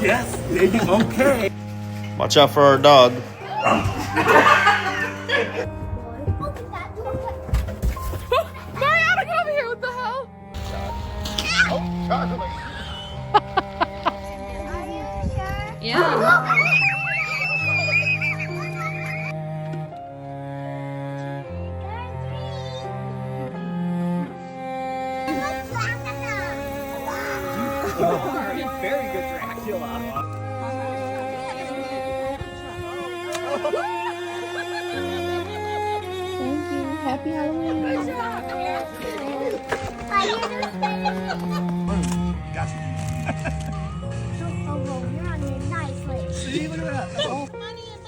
Yes, okay. Watch out for our dog. Mariana, get over here! What the hell? Yeah. Very good Dracula. Thank you. Happy Halloween. Gotcha.